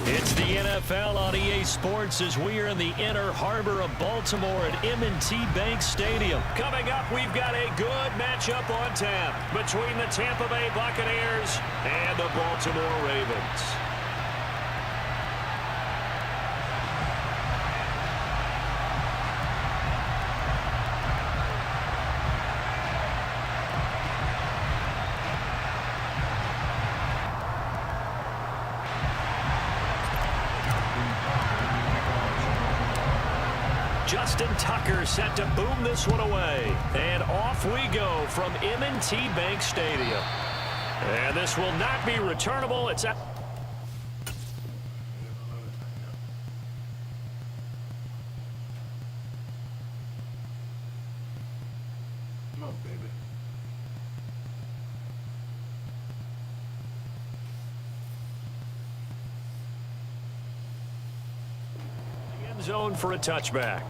It's the NFL on EA Sports as we are in the inner harbor of Baltimore at M&T Bank Stadium. Coming up, we've got a good matchup on tap between the Tampa Bay Buccaneers and the Baltimore Ravens. Justin Tucker set to boom this one away. And off we go from M&T Bank Stadium. And this will not be returnable. It's out. Come on, baby. End zone for a touchback.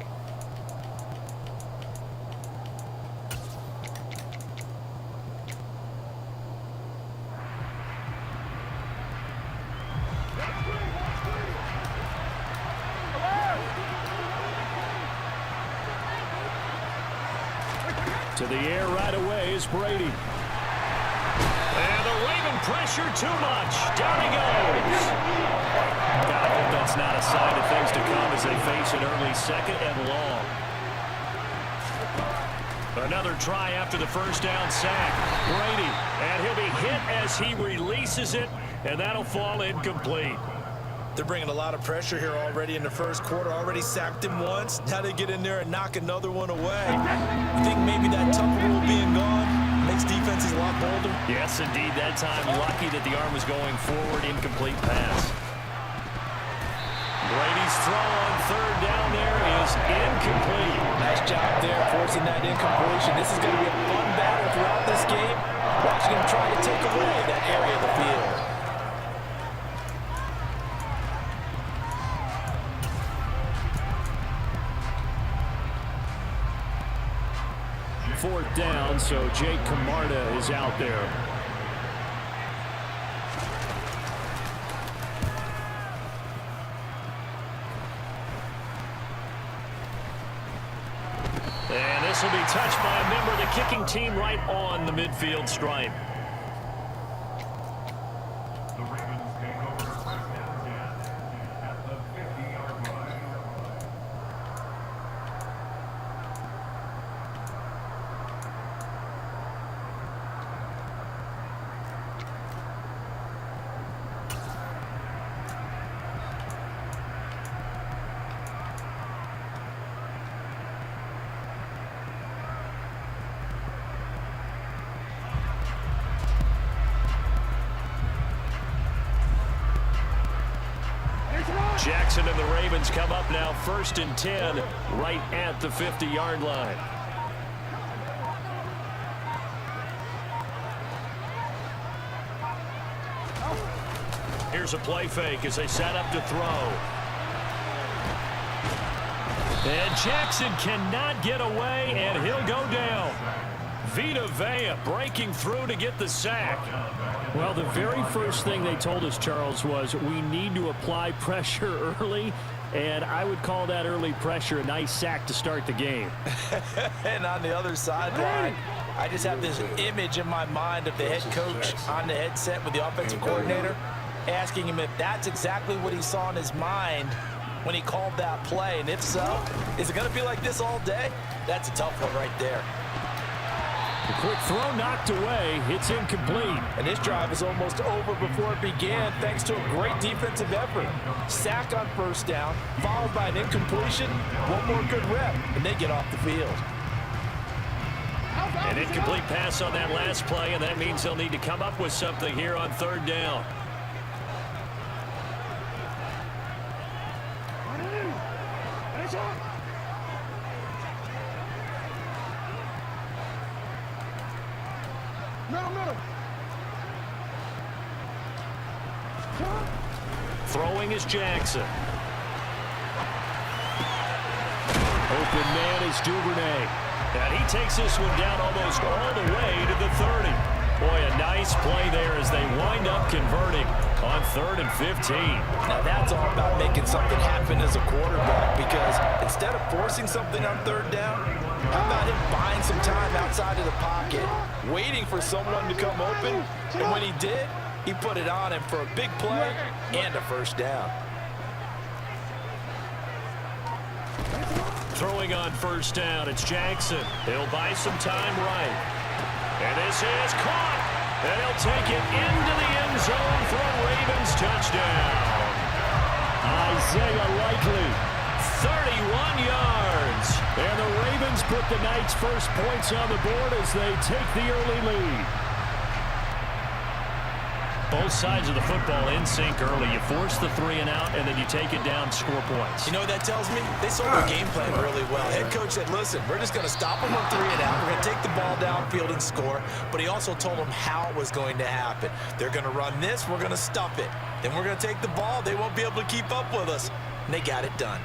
To the air right away is Brady. And the Raven pressure too much. Down he goes. God, I hope that's not a sign of things to come as they face an early second and long. Another try after the first down sack. Brady, and he'll be hit as he releases it, and that'll fall incomplete. They're bringing a lot of pressure here already in the first quarter. Already sacked him once. Now they get in there and knock another one away. I think maybe that tough rule being gone makes defenses a lot bolder. Yes, indeed. That time, lucky that the arm was going forward. Incomplete pass. Brady's throw on third down there is incomplete. Nice job there forcing that incompletion. This is going to be a fun battle throughout this game. Watching him try to take away that area of the field. Fourth down, so Jake Camarda is out there. And this will be touched by a member of the kicking team right on the midfield stripe. The Ravens take over first down at the 50-yard line. Jackson and the Ravens come up now 1st and 10 right at the 50-yard line. Here's a play fake as they set up to throw. And Jackson cannot get away, and he'll go down. Vita Vea breaking through to get the sack. Well, the very first thing they told us, Charles, was we need to apply pressure early, and I would call that early pressure a nice sack to start the game. And on the other sideline, I just have this image in my mind of the head coach on the headset with the offensive coordinator asking him if that's exactly what he saw in his mind when he called that play. And if so, is it going to be like this all day? That's a tough one right there. The quick throw knocked away. It's incomplete. And this drive is almost over before it began thanks to a great defensive effort. Sack on first down, followed by an incompletion. One more good rep, and they get off the field. An incomplete pass on that last play, and that means they'll need to come up with something here on third down. Throwing is Jackson. Open man is Duvernay. And he takes this one down almost all the way to the 30. Boy, a nice play there as they wind up converting on 3rd and 15. Now that's all about making something happen as a quarterback, because instead of forcing something on 3rd down, how about him buying some time outside of the pocket, waiting for someone to come open, and when he did, he put it on him for a big play and a 1st down. Throwing on 1st down, it's Jackson. He'll buy some time right. And this is caught. And he'll take it into the end zone for a Ravens touchdown. Isaiah Likely, 31 yards. And the Ravens put the night's first points on the board as they take the early lead. Both sides of the football in sync early. You force the 3 and out, and then you take it down, score points. You know what that tells me? They saw their game plan really well. Head coach said, listen, we're just going to stop them on 3 and out. We're going to take the ball downfield and score. But he also told them how it was going to happen. They're going to run this. We're going to stuff it. Then we're going to take the ball. They won't be able to keep up with us. And they got it done.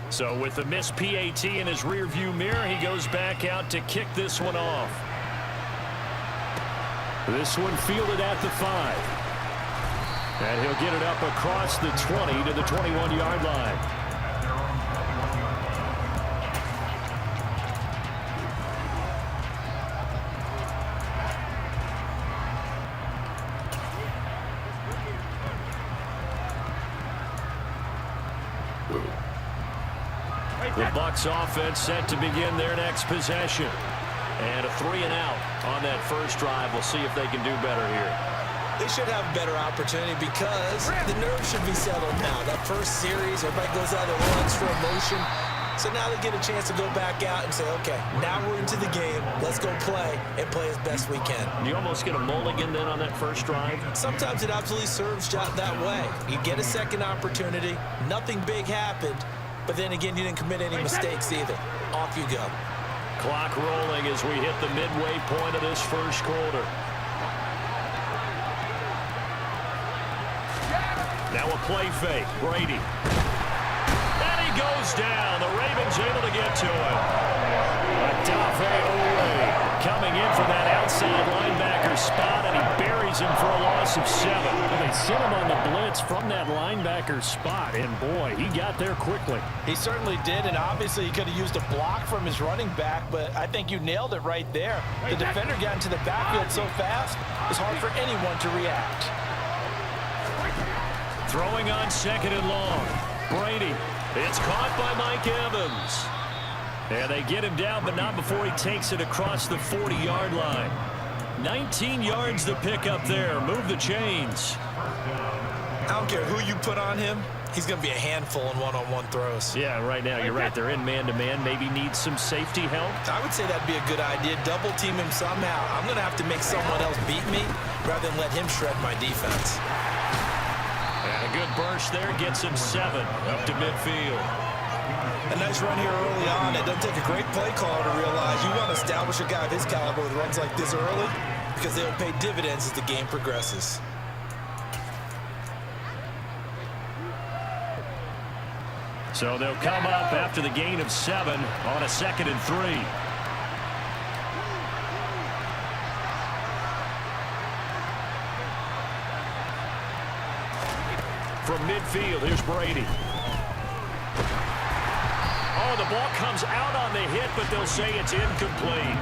So with the missed PAT in his rearview mirror, he goes back out to kick this one off. This one fielded at the 5. And he'll get it up across the 20 to the 21-yard line. The Bucs offense set to begin their next possession. And a 3 and out on that first drive. We'll see if they can do better here. They should have a better opportunity because the nerves should be settled now. That first series, everybody goes out, there runs for emotion. So now they get a chance to go back out and say, okay, now we're into the game. Let's go play and play as best we can. You almost get a mulligan then on that first drive? Sometimes it absolutely serves that way. You get a second opportunity. Nothing big happened. But then again, you didn't commit any mistakes either. Off you go. Clock rolling as we hit the midway point of this first quarter. Now a play fake. Brady. And he goes down. The Ravens able to get to him. Coming in from that outside linebacker spot, and he buries him for a loss of 7. They sent him on the blitz from that linebacker spot, and boy, he got there quickly. He certainly did, and obviously he could have used a block from his running back, but I think you nailed it right there. The defender got into the backfield so fast, it's hard for anyone to react. Throwing on 2nd and long. Brady. It's caught by Mike Evans. And they get him down, but not before he takes it across the 40-yard line. 19 yards to pick up there. Move the chains. I don't care who you put on him. He's going to be a handful in one-on-one throws. Yeah, right now, you're right. They're in man-to-man. Maybe needs some safety help. I would say that'd be a good idea. Double team him somehow. I'm going to have to make someone else beat me rather than let him shred my defense. And a good burst there gets him 7 up to midfield. A nice run here early on. It doesn't take a great play caller to realize you want to establish a guy of his caliber with runs like this early because they'll pay dividends as the game progresses. So they'll come up after the gain of 7 on a 2nd and 3. From midfield, here's Brady. Oh, the ball comes out on the hit, but they'll say it's incomplete.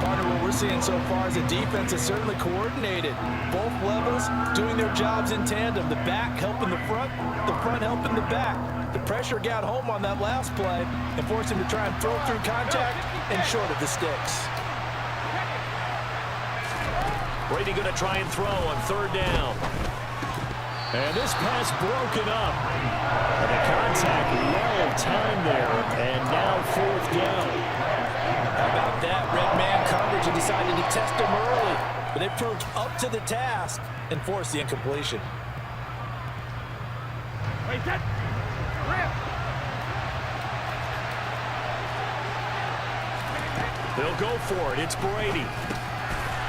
Partner, what we're seeing so far is the defense is certainly coordinated. Both levels doing their jobs in tandem. The back helping the front helping the back. The pressure got home on that last play and forced him to try and throw through contact and short of the sticks. Brady going to try and throw on 3rd down. And this pass broken up. And the contact well timed there. And now 4th down. How about that? Red man coverage and decided to test him early. But they proved up to the task and forced the incompletion. He'll go for it. It's Brady.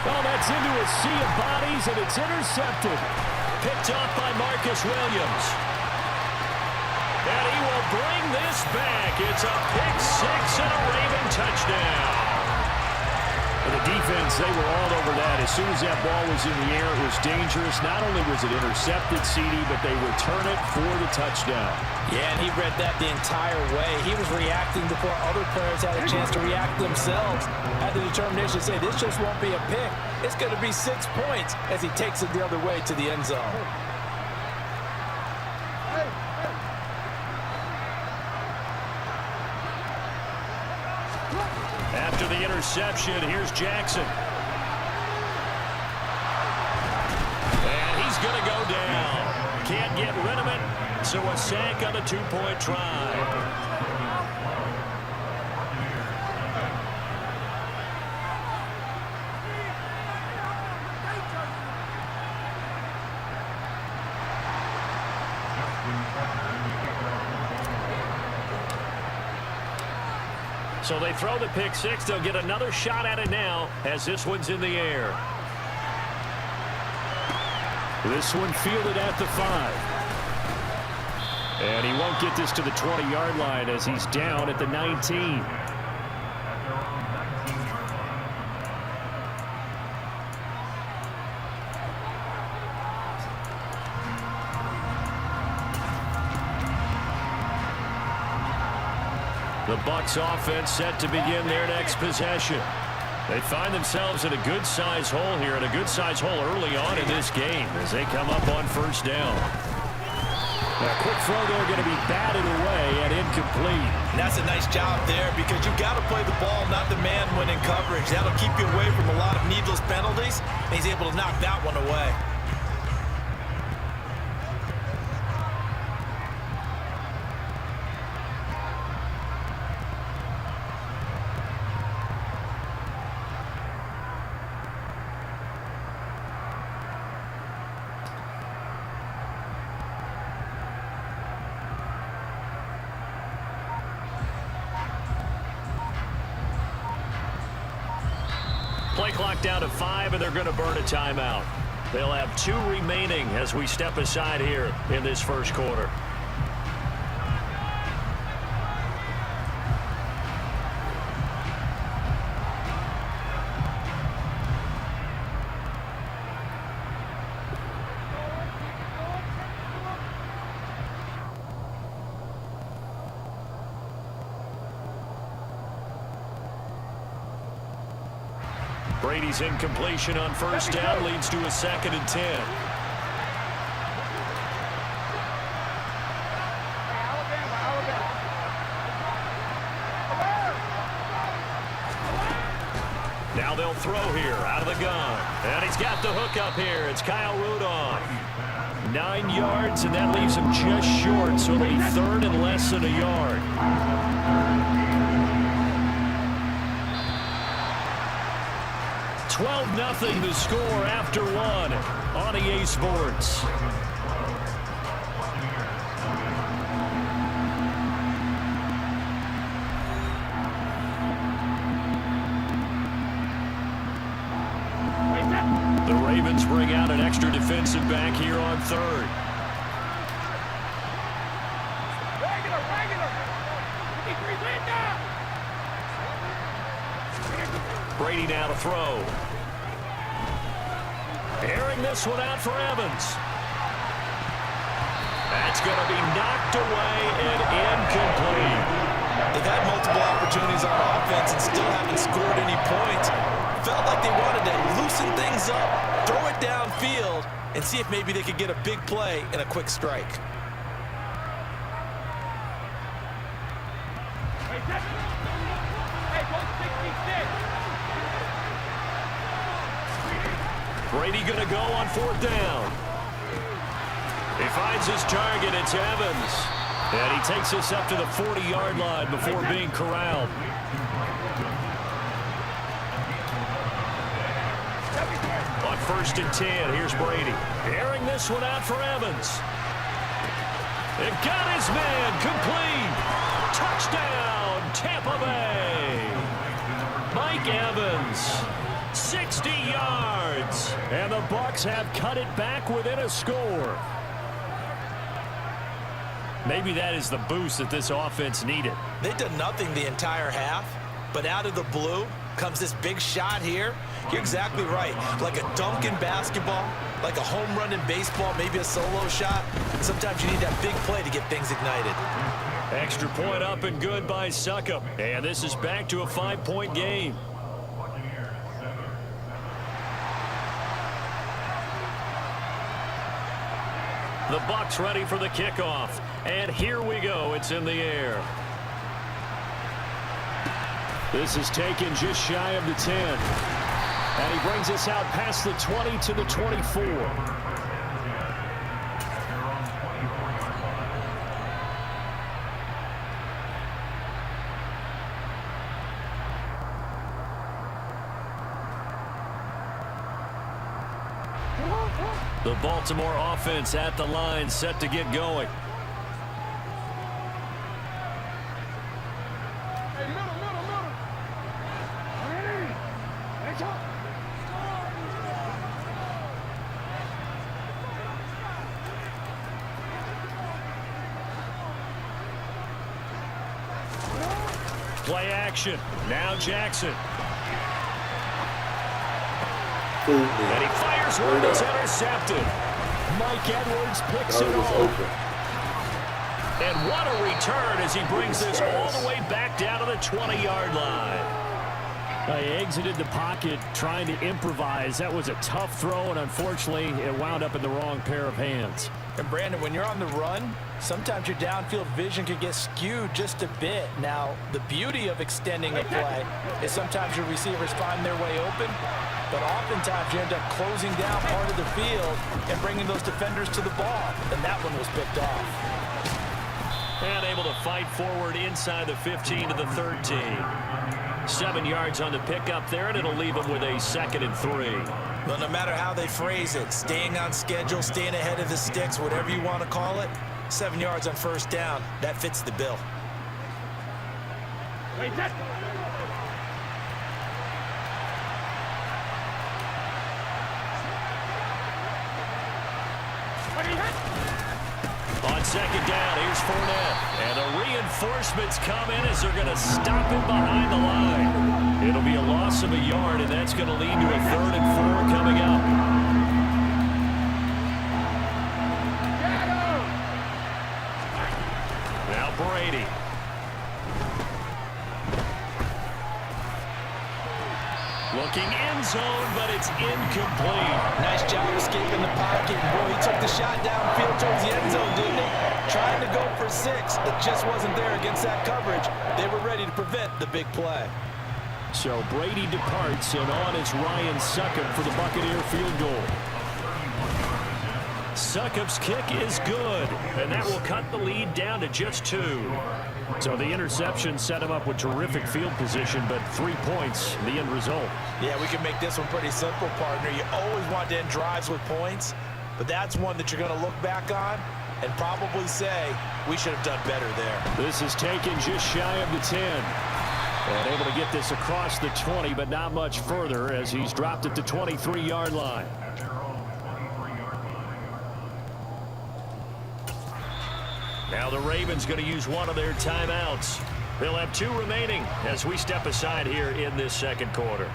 Oh, that's into a sea of bodies, and it's intercepted. Picked off by Marcus Williams. And he will bring this back. It's a pick six and a Raven touchdown. For the defense, they were all over that. As soon as that ball was in the air, it was dangerous. Not only was it intercepted, CD, but they return it for the touchdown. Yeah, and he read that the entire way. He was reacting before other players had a chance to react themselves. Had the determination to say, this just won't be a pick. It's going to be 6 points as he takes it the other way to the end zone. After the interception, here's Jackson. And he's going to go down. Can't get rid of it, so a sack on a 2-point try. So they throw the pick six. They'll get another shot at it now as this one's in the air. This one fielded at the 5. And he won't get this to the 20-yard line as he's down at the 19. The Bucs offense set to begin their next possession. They find themselves in a good-sized hole here, and a good-sized hole early on in this game as they come up on first down. A quick throw there going to be batted away and incomplete. And that's a nice job there because you've got to play the ball, not the man when in coverage. That'll keep you away from a lot of needless penalties, and he's able to knock that one away. Play clock down to 5, and they're going to burn a timeout. They'll have 2 remaining as we step aside here in this first quarter. Brady's incompletion on first down leads to a 2nd and 10. Now they'll throw here out of the gun. And he's got the hook up here. It's Kyle Rudolph. 9 yards, and that leaves him just short, so it'll be 3rd and less than a yard. 12-0 the score after 1 on EA Sports. The Ravens bring out an extra defensive back here on 3rd. Brady now to throw. Airing this one out for Evans. That's going to be knocked away and incomplete. They've had multiple opportunities on offense and still haven't scored any points. Felt like they wanted to loosen things up, throw it downfield, and see if maybe they could get a big play and a quick strike. Brady going to go on 4th down. He finds his target. It's Evans. And he takes us up to the 40-yard line before being corralled. On 1st and 10, here's Brady. Airing this one out for Evans. It got his man complete. Touchdown, Tampa Bay. Mike Mike Evans. 60 yards. And the Bucs have cut it back within a score. Maybe that is the boost that this offense needed. They've done nothing the entire half, but out of the blue comes this big shot here. You're exactly right. Like a dunk in basketball, like a home run in baseball, maybe a solo shot. Sometimes you need that big play to get things ignited. Extra point up and good by Succop. And this is back to a 5-point game. The Bucs ready for the kickoff. And here we go. It's in the air. This is taken just shy of the 10. And he brings us out past the 20 to the 24. The Baltimore offense at the line, set to get going. Play action. Now Jackson. And he fires one that's intercepted. Mike Edwards picks it off. And what a return as he brings this all the way back down to the 20-yard line. He exited the pocket trying to improvise. That was a tough throw, and unfortunately, it wound up in the wrong pair of hands. And Brandon, when you're on the run, sometimes your downfield vision can get skewed just a bit. Now, the beauty of extending a play is sometimes your receivers find their way open, but oftentimes you end up closing down part of the field and bringing those defenders to the ball, and that one was picked off. And able to fight forward inside the 15 to the 13. 7 yards on the pickup there, and it'll leave them with a 2nd and 3. Well, no matter how they phrase it, staying on schedule, staying ahead of the sticks, whatever you want to call it, 7 yards on first down, that fits the bill. On 2nd down, here's Fournette. And the reinforcements come in as they're going to stop him behind the line. It'll be a loss of a yard, and that's going to lead to a 3rd and 4 coming up. Now Brady. Looking end zone, but it's incomplete. Nice job escaping the pocket. Boy, he took the shot downfield towards the end zone, didn't he? Trying to go for 6. It just wasn't there against that coverage. They were ready to prevent the big play. So Brady departs, and on is Ryan Succop for the Buccaneer field goal. Succop's kick is good, and that will cut the lead down to just 2. So the interception set him up with terrific field position, but 3 points, the end result. Yeah, we can make this one pretty simple, partner. You always want to end drives with points, but that's one that you're going to look back on and probably say, we should have done better there. This is taken just shy of the 10. And able to get this across the 20, but not much further as he's dropped at the 23-yard line. Now the Ravens going to use one of their timeouts. They'll have 2 remaining as we step aside here in this 2nd quarter.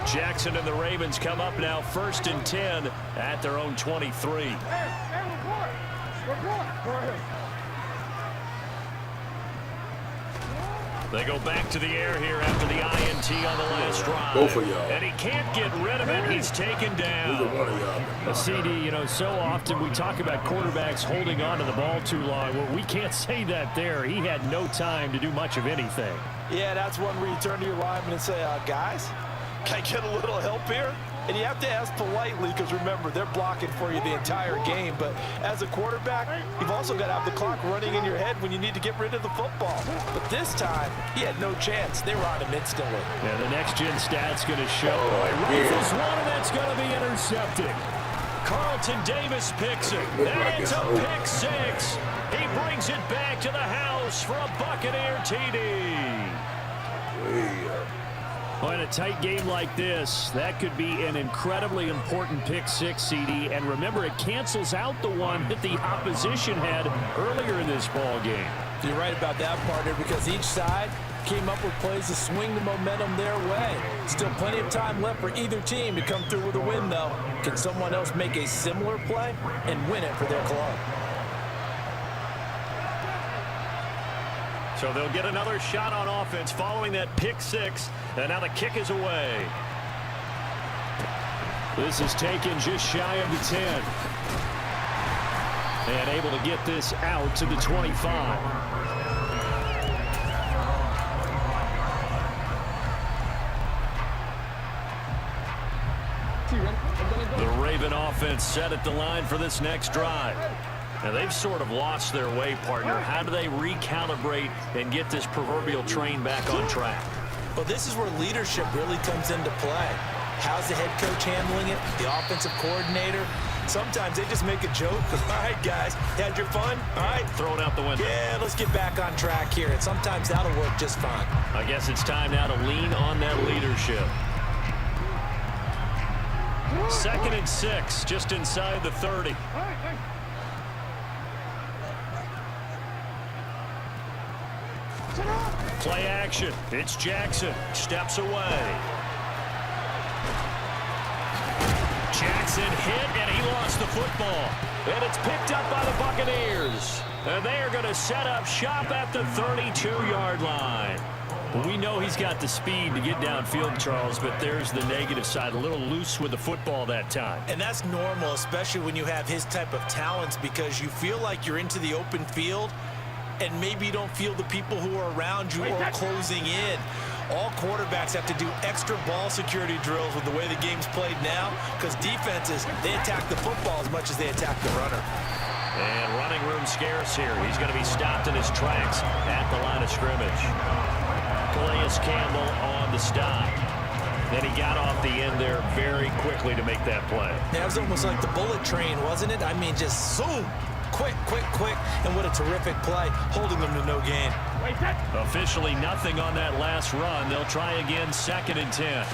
Jackson and the Ravens come up now 1st and 10 at their own 23. They go back to the air here after the INT on the last drive. Both of y'all. And he can't get rid of it. He's taken down. Either one of y'all. A CD, you know, so often we talk about quarterbacks holding on to the ball too long. Well, we can't say that there. He had no time to do much of anything. Yeah, that's one where you turn to your lineman and say, guys, can I get a little help here? And you have to ask politely because, remember, they're blocking for you the entire game. But as a quarterback, you've also got to have the clock running in your head when you need to get rid of the football. But this time, he had no chance. They were on him instantly. Yeah, the next-gen stat's going to show. Rifles one, and that's going to be intercepted. Carlton Davis picks it. And it's a pick 6. He brings it back to the house for a Buccaneer TD. Way up. Well, in a tight game like this, that could be an incredibly important pick six, CD. And remember, it cancels out the one that the opposition had earlier in this ball game. You're right about that, partner, because each side came up with plays to swing the momentum their way. Still plenty of time left for either team to come through with a win, though. Can someone else make a similar play and win it for their club? So they'll get another shot on offense following that pick six, and now the kick is away. This is taken just shy of the 10. And able to get this out to the 25. The Raven offense set at the line for this next drive. Now, they've sort of lost their way, partner. How do they recalibrate and get this proverbial train back on track? Well, this is where leadership really comes into play. How's the head coach handling it? The offensive coordinator? Sometimes they just make a joke. All right, guys, had your fun? All right. Throw it out the window. Yeah, let's get back on track here. And sometimes that'll work just fine. I guess it's time now to lean on that leadership. 2nd and 6, just inside the 30. Play action. It's Jackson. Steps away. Jackson hit, and he lost the football. And it's picked up by the Buccaneers. And they are going to set up shop at the 32-yard line. We know he's got the speed to get downfield, Charles, but there's the negative side. A little loose with the football that time. And that's normal, especially when you have his type of talents, because you feel like you're into the open field, and maybe you don't feel the people who are around you or closing in. All quarterbacks have to do extra ball security drills with the way the game's played now, because defenses, they attack the football as much as they attack the runner. And running room scarce here. He's going to be stopped in his tracks at the line of scrimmage. Calais Campbell on the stop. Then he got off the end there very quickly to make that play. That was almost like the bullet train, wasn't it? I mean, just zoom. Quick, quick, quick. And what a terrific play, holding them to no gain. Officially nothing on that last run. They'll try again, 2nd and 10.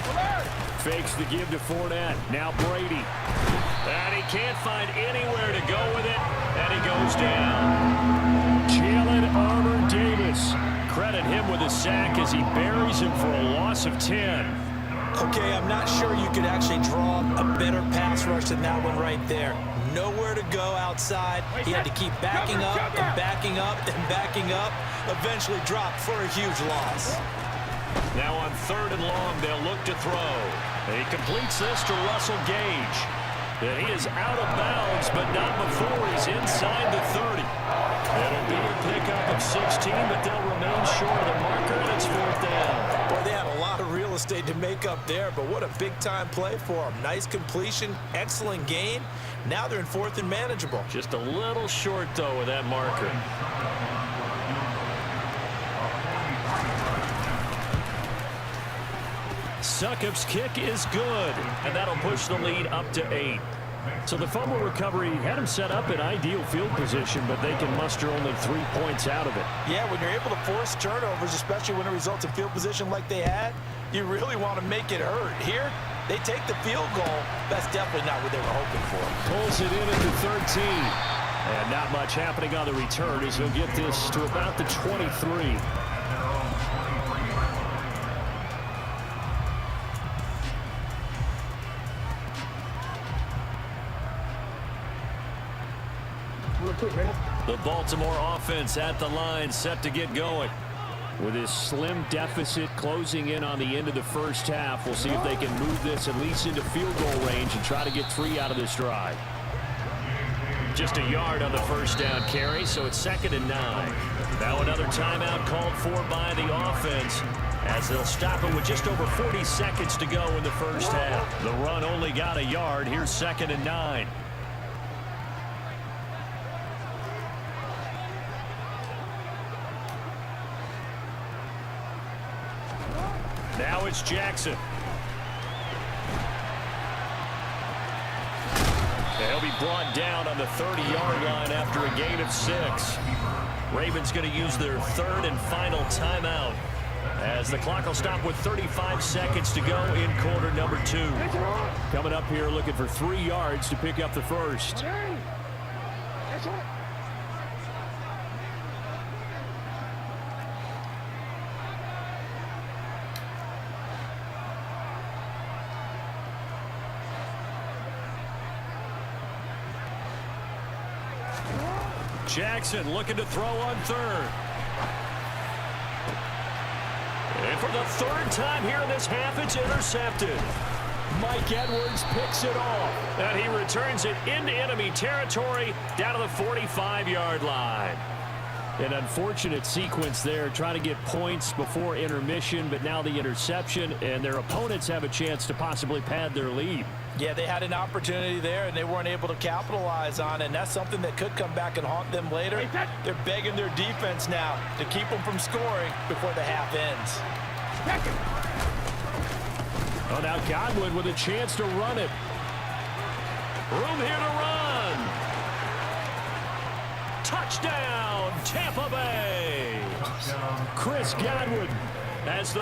Fakes the give to Fournette. Now Brady. And he can't find anywhere to go with it. And he goes down. Jalen Armour-Davis. Credit him with a sack as he buries him for a loss of 10. Okay, I'm not sure you could actually draw a better pass rush than that one right there. Nowhere to go outside. He had to keep backing up and backing up and backing up. Eventually dropped for a huge loss. Now on 3rd and long, they'll look to throw. He completes this to Russell Gage. And he is out of bounds, but not before he's inside the 30. It'll be a pickup of 16, but they'll remain short of the marker, and it's 4th down. Well, they had a lot of real estate to make up there, but what a big-time play for them. Nice completion, excellent gain. Now they're in 4th and manageable. Just a little short, though, with that marker. Succop's kick is good, and that'll push the lead up to 8. So the fumble recovery had him set up in ideal field position, but they can muster only 3 points out of it. Yeah, when you're able to force turnovers, especially when it results in field position like they had, you really want to make it hurt. Here, they take the field goal. That's definitely not what they were hoping for. Pulls it in at the 13. And not much happening on the return as he'll get this to about the 23. The Baltimore offense at the line, set to get going. With his slim deficit closing in on the end of the first half, we'll see if they can move this at least into field goal range and try to get 3 out of this drive. Just a yard on the first down carry, so it's 2nd and 9. Now another timeout called for by the offense, as they'll stop it with just over 40 seconds to go in the first half. The run only got a yard. Here's 2nd and 9. Now it's Jackson. He'll be brought down on the 30-yard line after a gain of 6. Ravens going to use their 3rd and final timeout as the clock will stop with 35 seconds to go in quarter number 2. Coming up here looking for 3 yards to pick up the first. Jackson looking to throw on third. And for the 3rd time here in this half, it's intercepted. Mike Edwards picks it off. And he returns it into enemy territory down to the 45-yard line. An unfortunate sequence there, trying to get points before intermission, but now the interception, and their opponents have a chance to possibly pad their lead. Yeah, they had an opportunity there, and they weren't able to capitalize on it, and that's something that could come back and haunt them later. They're begging their defense now to keep them from scoring before the half ends. Oh, now Godwin with a chance to run it. Room here to run. Touchdown, Tampa Bay. Chris Godwin has the